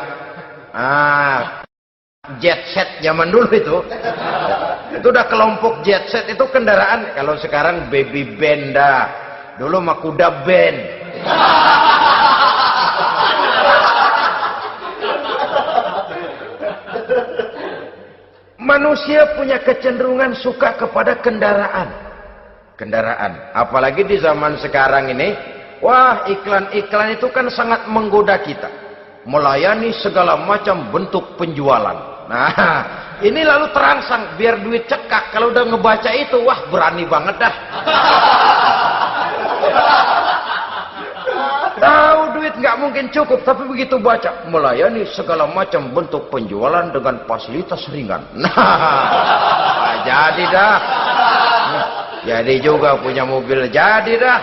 Jet set zaman dulu itu. Itu udah kelompok jet set, itu kendaraan. Kalau sekarang baby benda. Dulu mah kuda band. Manusia punya kecenderungan suka kepada kendaraan. Apalagi di zaman sekarang ini, wah, iklan-iklan itu kan sangat menggoda kita. Melayani segala macam bentuk penjualan. Nah, ini lalu terangsang biar duit cekak. Kalau udah ngebaca itu, wah, berani banget dah. Tahu duit nggak mungkin cukup, tapi begitu baca melayani segala macam bentuk penjualan dengan fasilitas ringan. Nah, jadi dah. Jadi juga punya mobil, jadi dah.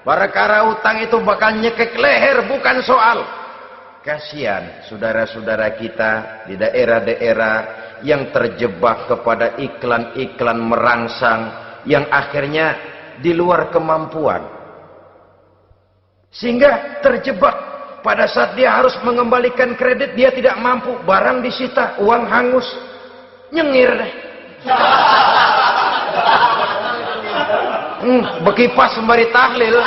Perkara utang itu bakal nyekek leher, bukan soal. Kasihan saudara-saudara kita di daerah-daerah yang terjebak kepada iklan-iklan merangsang yang akhirnya di luar kemampuan. Sehingga terjebak pada saat dia harus mengembalikan kredit, dia tidak mampu, barang disita, uang hangus, nyengir deh. Bekipas sembari tahlil.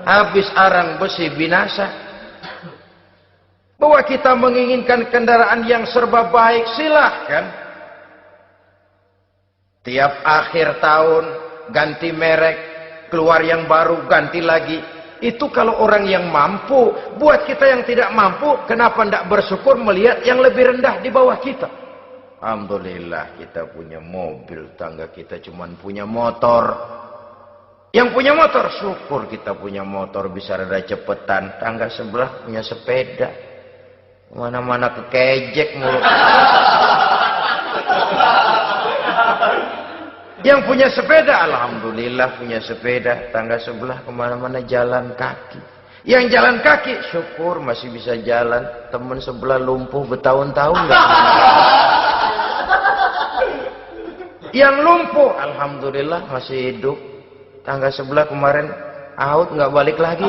Habis arang besi binasa. Bahwa kita menginginkan kendaraan yang serba baik, silahkan. Tiap akhir tahun ganti merek, keluar yang baru, ganti lagi. Itu kalau orang yang mampu. Buat kita yang tidak mampu, kenapa tidak bersyukur melihat yang lebih rendah di bawah kita? Alhamdulillah kita punya mobil, tangga kita cuma punya motor. Yang punya motor, syukur kita punya motor bisa rada cepetan. Tangga sebelah punya sepeda, mana-mana kekejek mulu. Yang punya sepeda, alhamdulillah punya sepeda. Tangga sebelah kemana-mana jalan kaki. Yang jalan kaki, syukur masih bisa jalan. Temen sebelah lumpuh bertahun-tahun nggak. Yang lumpuh, alhamdulillah masih hidup. Tangga sebelah kemarin out, nggak balik lagi.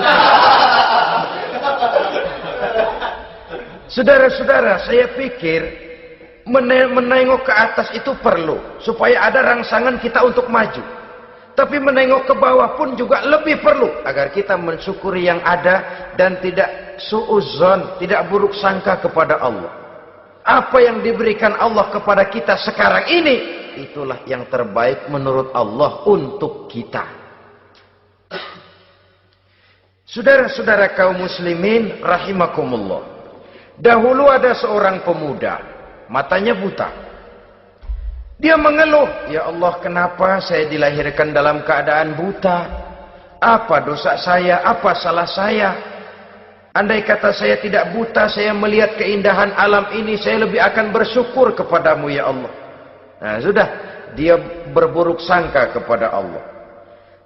Saudara-saudara, saya pikir menengok ke atas itu perlu supaya ada rangsangan kita untuk maju. Tapi menengok ke bawah pun juga lebih perlu agar kita mensyukuri yang ada dan tidak suudzon, tidak buruk sangka kepada Allah. Apa yang diberikan Allah kepada kita sekarang ini, itulah yang terbaik menurut Allah untuk kita. Saudara-saudara kaum muslimin rahimakumullah. Dahulu ada seorang pemuda, matanya buta. Dia mengeluh, ya Allah, kenapa saya dilahirkan dalam keadaan buta? Apa dosa saya? Apa salah saya? Andai kata saya tidak buta, saya melihat keindahan alam ini, saya lebih akan bersyukur kepadamu ya Allah. Nah sudah, dia berburuk sangka kepada Allah.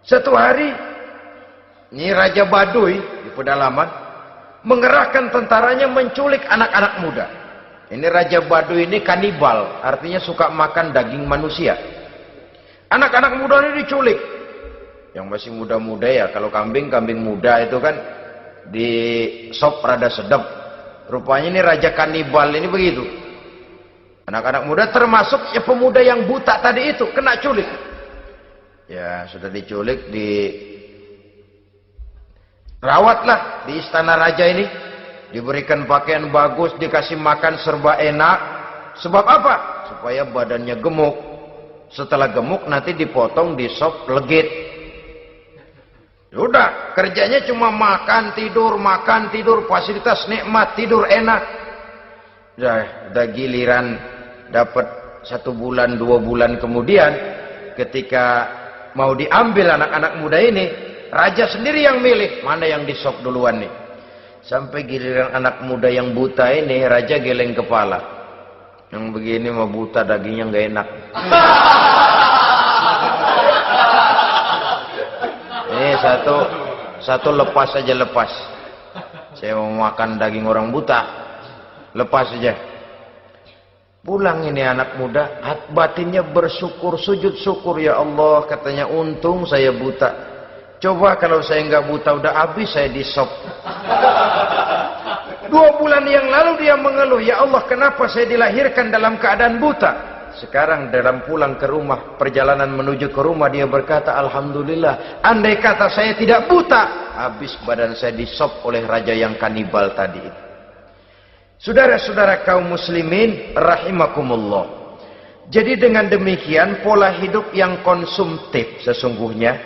Satu hari, ini Raja Baduy di pedalaman mengerahkan tentaranya menculik anak-anak muda. Ini Raja Baduy ini kanibal, artinya suka makan daging manusia. Anak-anak muda ini diculik. Yang masih muda-muda ya, kalau kambing muda itu kan di sop rada sedap. Rupanya ini Raja kanibal ini begitu. Anak-anak muda termasuk ya pemuda yang buta tadi itu kena culik. Ya sudah diculik, rawatlah di istana raja ini, diberikan pakaian bagus, dikasih makan serba enak. Sebab apa? Supaya badannya gemuk. Setelah gemuk nanti dipotong di sop legit. Udah, kerjanya cuma makan tidur, fasilitas nikmat, tidur enak. Udah giliran dapat 1 bulan 2 bulan kemudian, ketika mau diambil anak-anak muda ini, raja sendiri yang milih mana yang disop duluan nih. Sampai giliran anak muda yang buta ini, raja geleng kepala. Yang begini mah buta, dagingnya nggak enak. Ini satu lepas saja, lepas. Saya mau makan daging orang buta, lepas saja. Pulang ini anak muda, batinnya bersyukur, sujud syukur, ya Allah, katanya untung saya buta. Coba kalau saya nggak buta udah habis saya disop. 2 bulan yang lalu dia mengeluh, ya Allah, kenapa saya dilahirkan dalam keadaan buta? Sekarang dalam pulang ke rumah, perjalanan menuju ke rumah, dia berkata, alhamdulillah, andai kata saya tidak buta, habis badan saya disop oleh raja yang kanibal tadi. Saudara-saudara kaum muslimin rahimakumullah. Jadi dengan demikian pola hidup yang konsumtif sesungguhnya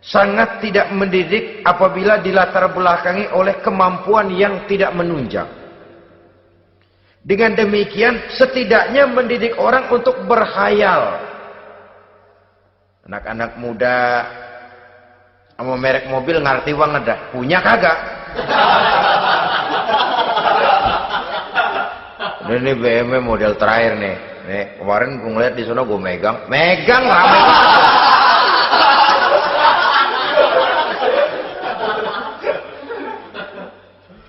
sangat tidak mendidik apabila dilatar belakangi oleh kemampuan yang tidak menunjang. Dengan demikian setidaknya mendidik orang untuk berkhayal. Anak-anak muda sama merek mobil ngerti banget dah, punya kagak? Ini BMW model terakhir nih. Nih, kemarin gue ngeliat di sana gue megang rame.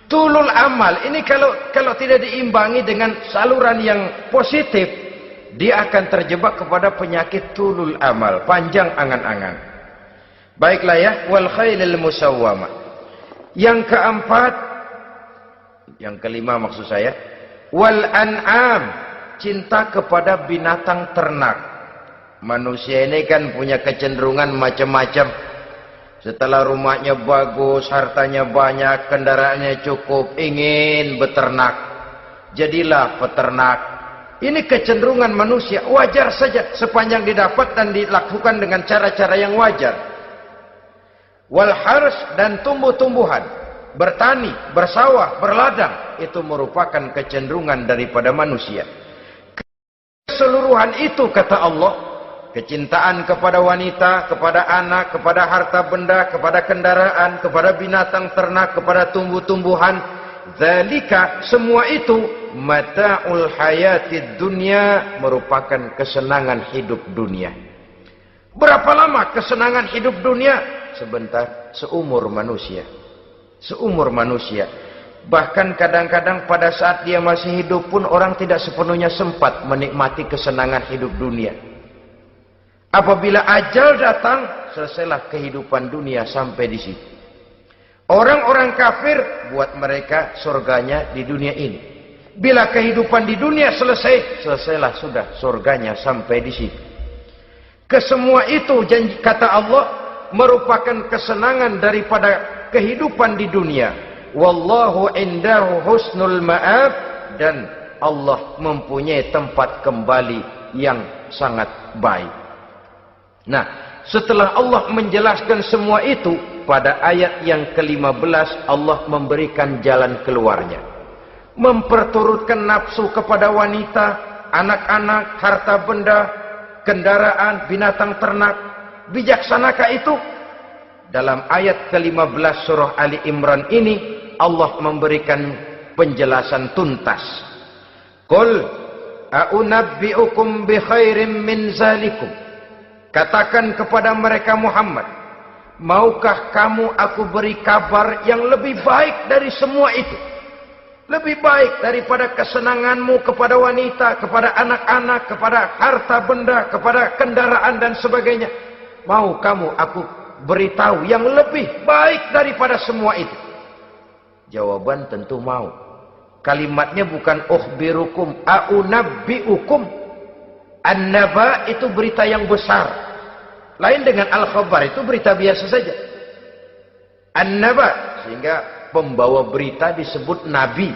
Tulul amal ini kalau tidak diimbangi dengan saluran yang positif, dia akan terjebak kepada penyakit tulul amal, panjang angan-angan. Baiklah ya, wal khailil musawwamah. Yang keempat, yang kelima maksud saya, wal an'am, cinta kepada binatang ternak. Manusia ini kan punya kecenderungan macam-macam. Setelah rumahnya bagus, hartanya banyak, kendaraannya cukup, ingin beternak. Jadilah peternak. Ini kecenderungan manusia, wajar saja sepanjang didapat dan dilakukan dengan cara-cara yang wajar. Wal hars, dan tumbuh-tumbuhan, bertani, bersawah, berladang, itu merupakan kecenderungan daripada manusia. Keseluruhan itu kata Allah, kecintaan kepada wanita, kepada anak, kepada harta benda, kepada kendaraan, kepada binatang ternak, kepada tumbuh-tumbuhan, zalika, semua itu mata'ul hayatid dunya, merupakan kesenangan hidup dunia. Berapa lama kesenangan hidup dunia? Sebentar, seumur manusia. Seumur manusia. Bahkan kadang-kadang pada saat dia masih hidup pun orang tidak sepenuhnya sempat menikmati kesenangan hidup dunia. Apabila ajal datang, selesailah kehidupan dunia sampai di situ. Orang-orang kafir, buat mereka surganya di dunia ini. Bila kehidupan di dunia selesai, selesailah sudah surganya sampai di situ. Kesemua itu, janji kata Allah, merupakan kesenangan daripada kehidupan di dunia. Wallahu indahu husnul ma'ab, dan Allah mempunyai tempat kembali yang sangat baik. Nah, setelah Allah menjelaskan semua itu, pada ayat yang ke-15 Allah memberikan jalan keluarnya. Memperturutkan nafsu kepada wanita, anak-anak, harta benda, kendaraan, binatang ternak. Bijaksanakah itu? Dalam ayat ke-15 surah Ali Imran ini, Allah memberikan penjelasan tuntas. Qul a'unabbi'ukum bi khairim min zalikum. Katakan kepada mereka Muhammad, maukah kamu aku beri kabar yang lebih baik dari semua itu? Lebih baik daripada kesenanganmu kepada wanita, kepada anak-anak, kepada harta benda, kepada kendaraan dan sebagainya. Mau kamu aku beritahu yang lebih baik daripada semua itu? Jawaban tentu mau. Kalimatnya bukan ukhbirukum, a'unabbi'ukum. An-naba itu berita yang besar. Lain dengan al-khabar, itu berita biasa saja. An-naba, sehingga pembawa berita disebut nabi.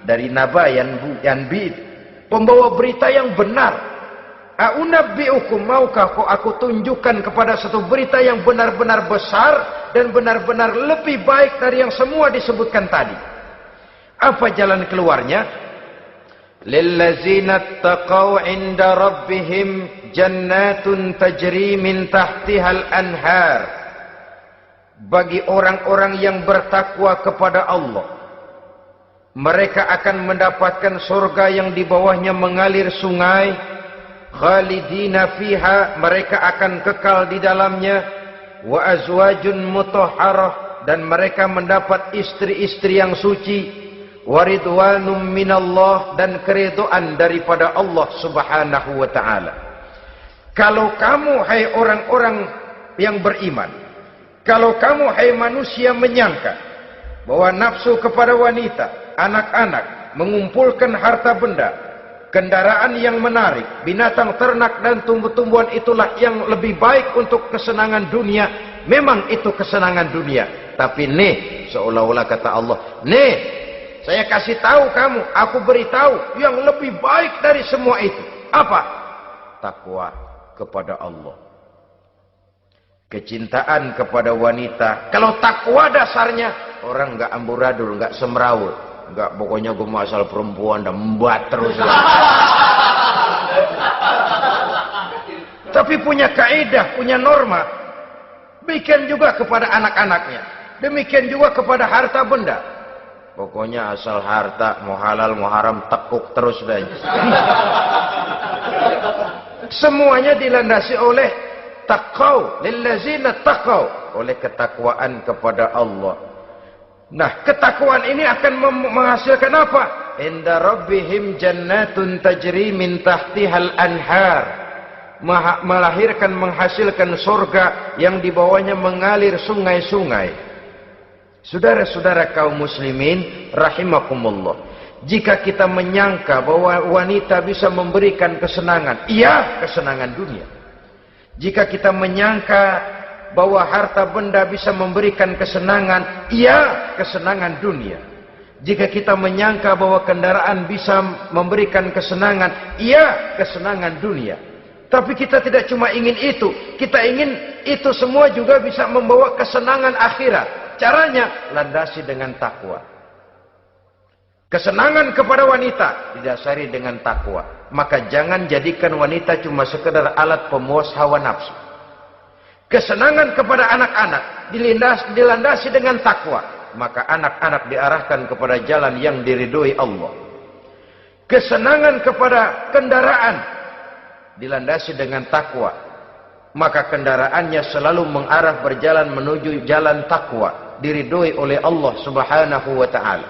Dari naba yanbi, pembawa berita yang benar. A'unabbi'ukum, maukah aku tunjukkan kepada satu berita yang benar-benar besar dan benar-benar lebih baik dari yang semua disebutkan tadi. Apa jalan keluarnya? Lillazina taqaw 'inda rabbihim jannatun tajri min tahtihal anhar. Bagi orang-orang yang bertakwa kepada Allah, mereka akan mendapatkan surga yang di bawahnya mengalir sungai. Khalidina fiha, mereka akan kekal di dalamnya. Wa azwajun mutahharah, dan mereka mendapat istri-istri yang suci. Waridwanum minallah, dan keridhaan daripada Allah subhanahu wa ta'ala. Kalau kamu hai orang-orang yang beriman, kalau kamu hai manusia menyangka bahwa nafsu kepada wanita, anak-anak, mengumpulkan harta benda, kendaraan yang menarik, binatang ternak dan tumbuh-tumbuhan itulah yang lebih baik untuk kesenangan dunia, memang itu kesenangan dunia. Tapi nih, seolah-olah kata Allah, nih, saya kasih tahu kamu, aku beritahu yang lebih baik dari semua itu. Apa? Takwa kepada Allah. Kecintaan kepada wanita. Kalau takwa dasarnya, orang nggak amburadul, nggak semrawut, nggak pokoknya gue mau asal perempuan dan membuat terus. Tapi punya kaidah, punya norma. Demikian juga kepada anak-anaknya. Demikian juga kepada harta benda. Pokoknya asal harta, mau halal mau haram, tekuk terus dah. Semuanya dilandasi oleh taqau, lillazina taqau, oleh ketakwaan kepada Allah. Nah, ketakwaan ini akan menghasilkan apa? Inda rabbihim jannatun tajri min tahtihal anhar. Melahirkan, menghasilkan surga yang di bawahnya mengalir sungai-sungai. Saudara-saudara kaum muslimin rahimakumullah, jika kita menyangka bahwa wanita bisa memberikan kesenangan, iya, kesenangan dunia. Jika kita menyangka bahwa harta benda bisa memberikan kesenangan, iya, kesenangan dunia. Jika kita menyangka bahwa kendaraan bisa memberikan kesenangan, iya, kesenangan dunia. Tapi kita tidak cuma ingin itu, kita ingin itu semua juga bisa membawa kesenangan akhirat. Caranya landasi dengan takwa. Kesenangan kepada wanita didasari dengan takwa. Maka jangan jadikan wanita cuma sekedar alat pemuas hawa nafsu. Kesenangan kepada anak-anak dilandasi dengan takwa. Maka anak-anak diarahkan kepada jalan yang diridhoi Allah. Kesenangan kepada kendaraan dilandasi dengan takwa. Maka kendaraannya selalu mengarah berjalan menuju jalan takwa, diridhoi oleh Allah Subhanahu wa taala.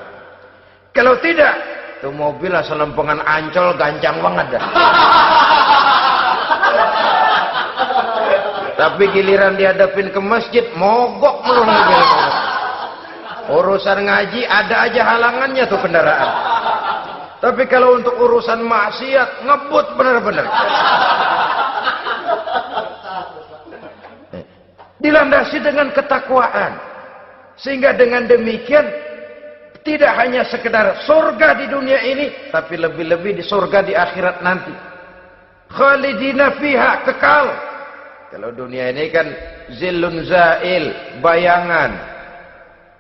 Kalau tidak, tuh mobil asal lempengan Ancol gancang banget dah. Tapi giliran dihadapin ke masjid, mogok melulu mobil. Urusan ngaji ada aja halangannya tuh kendaraan. Tapi kalau untuk urusan maksiat, ngebut benar-benar. Dilandasi dengan ketakwaan. Sehingga dengan demikian tidak hanya sekedar surga di dunia ini, tapi lebih-lebih di surga di akhirat nanti. Khalidina fiha, kekal. Kalau dunia ini kan zillun zail, bayangan.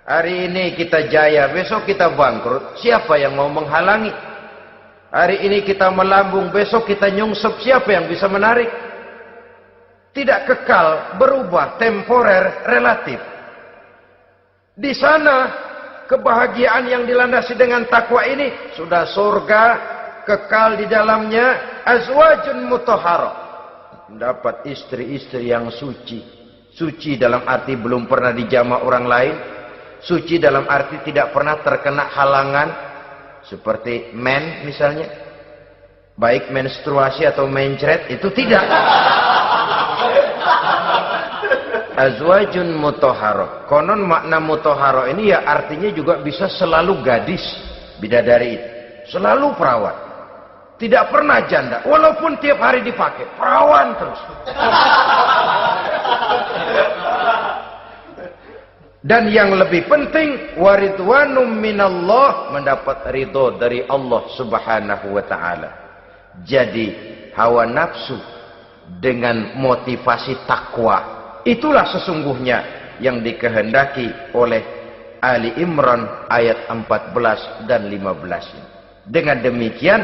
Hari ini kita jaya, besok kita bangkrut. Siapa yang mau menghalangi? Hari ini kita melambung, besok kita nyungsep. Siapa yang bisa menarik? Tidak kekal, berubah, temporer, relatif. Di sana kebahagiaan yang dilandasi dengan takwa ini sudah surga, kekal di dalamnya, azwajun mutahharah. Dapat istri-istri yang suci. Suci dalam arti belum pernah dijamah orang lain. Suci dalam arti tidak pernah terkena halangan. Seperti men misalnya. Baik menstruasi atau mencret, itu tidak. Azwajun mutahharah. Konon makna mutahharah ini ya artinya juga bisa selalu gadis, bidadari itu. Selalu perawan. Tidak pernah janda. Walaupun tiap hari dipakai, perawan terus. Dan yang lebih penting, waridwanum minallah, mendapat ridho dari Allah Subhanahu wa taala. Jadi hawa nafsu dengan motivasi takwa, itulah sesungguhnya yang dikehendaki oleh Ali Imran ayat 14 dan 15. Dengan demikian,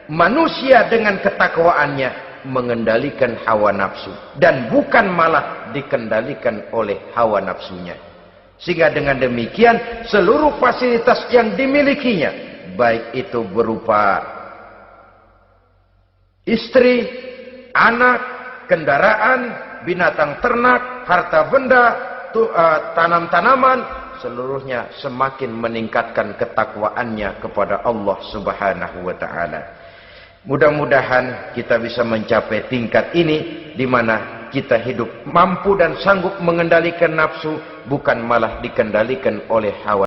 manusia dengan ketakwaannya mengendalikan hawa nafsu. Dan bukan malah dikendalikan oleh hawa nafsunya. Sehingga dengan demikian, seluruh fasilitas yang dimilikinya, baik itu berupa istri, anak, kendaraan, binatang ternak, harta benda, tanam-tanaman, seluruhnya semakin meningkatkan ketakwaannya kepada Allah Subhanahu wa taala. Mudah-mudahan kita bisa mencapai tingkat ini di mana kita hidup mampu dan sanggup mengendalikan nafsu, bukan malah dikendalikan oleh hawa.